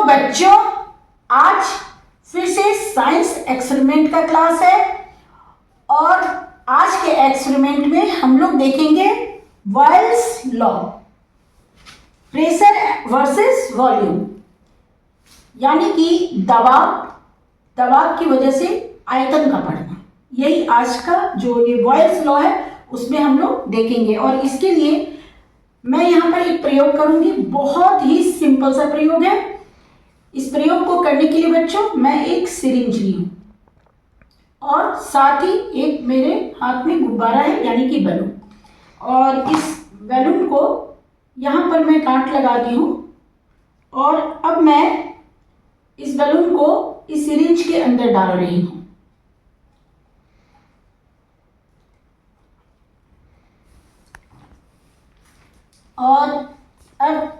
बच्चों, आज फिर से साइंस एक्सपेरिमेंट का क्लास है और आज के एक्सपेरिमेंट में हम लोग देखेंगे Boyle's law, pressure versus volume, यानी कि दबाव की वजह से आयतन का बढ़ना। यही आज का जो ये बॉयल्स लॉ है उसमें हम लोग देखेंगे। और इसके लिए मैं यहाँ पर एक प्रयोग करूंगी, बहुत ही सिंपल सा प्रयोग है। इस प्रयोग को करने के लिए बच्चों मैं एक सिरिंज ली हूँ और साथ ही एक मेरे हाथ में गुब्बारा है यानी कि बैलून, और इस बैलून को यहाँ पर मैं गांठ लगाती हूँ और अब मैं इस बैलून को इस सिरिंज के अंदर डाल रही हूँ। और अब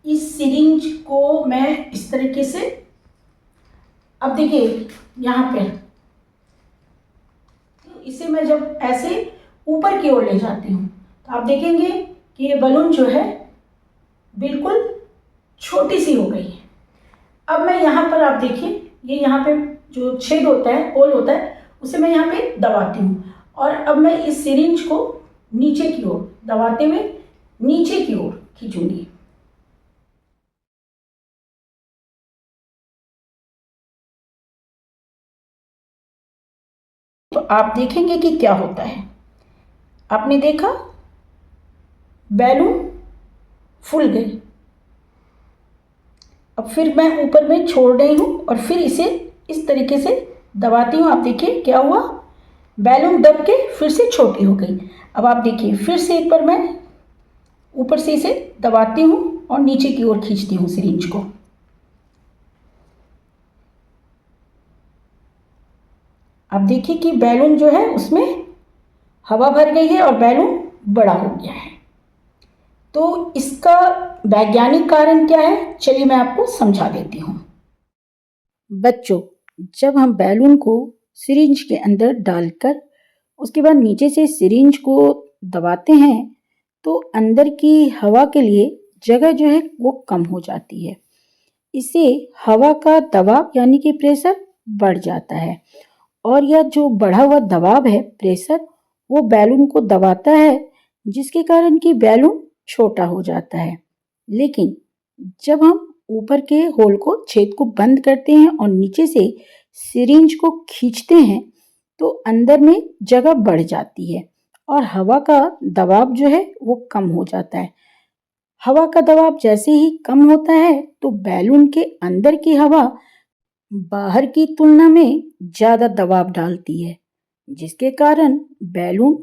इस सिरिंज को मैं इस तरीके से, अब देखिए यहाँ पे इसे मैं जब ऐसे ऊपर की ओर ले जाती हूँ तो आप देखेंगे कि ये बलून जो है बिल्कुल छोटी सी हो गई है। अब मैं यहाँ पर, आप देखिए ये यहाँ पे जो छेद होता है, होल होता है, उसे मैं यहाँ पे दबाती हूँ और अब मैं इस सिरिंज को नीचे की ओर दबाते हुए नीचे की ओर खींचूंगी। तो आप देखेंगे कि क्या होता है। आपने देखा बैलून फूल गई। अब फिर मैं ऊपर में छोड़ रही हूँ और फिर इसे इस तरीके से दबाती हूँ। आप देखिए क्या हुआ, बैलून दब के फिर से छोटी हो गई। अब आप देखिए फिर से एक बार मैं ऊपर से इसे दबाती हूँ और नीचे की ओर खींचती हूँ सिरिंज को। अब देखिए कि बैलून जो है उसमें हवा भर गई है और बैलून बड़ा हो गया है। तो इसका वैज्ञानिक कारण क्या है, चलिए मैं आपको समझा देती हूँ। बच्चों, जब हम बैलून को सिरिंज के अंदर डालकर उसके बाद नीचे से सिरिंज को दबाते हैं तो अंदर की हवा के लिए जगह जो है वो कम हो जाती है। इससे हवा का दबाव यानी कि प्रेशर बढ़ जाता है और यह जो बढ़ा हुआ दबाव है, प्रेशर, वो बैलून को दबाता है जिसके कारण कि बैलून छोटा हो जाता है। लेकिन जब हम ऊपर के होल को, छेद को बंद करते हैं और नीचे से सिरिंज को खींचते हैं तो अंदर में जगह बढ़ जाती है और हवा का दबाव जो है वो कम हो जाता है। हवा का दबाव जैसे ही कम होता है तो बैलून के अंदर की हवा बाहर की तुलना में ज़्यादा दबाव डालती है, जिसके कारण बैलून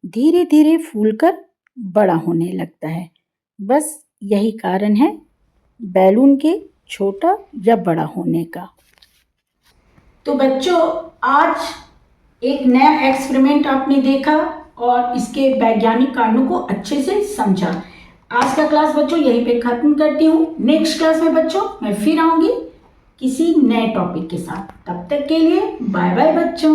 धीरे धीरे फूलकर बड़ा होने लगता है। बस यही कारण है बैलून के छोटा या बड़ा होने का। तो बच्चों, आज एक नया एक्सपेरिमेंट आपने देखा और इसके वैज्ञानिक कारणों को अच्छे से समझा। आज का क्लास बच्चों यहीं पे खत्म करती हूँ। नेक्स्ट क्लास में बच्चों मैं फिर आऊँगी किसी नए टॉपिक के साथ। तब तक के लिए बाय बाय बच्चों।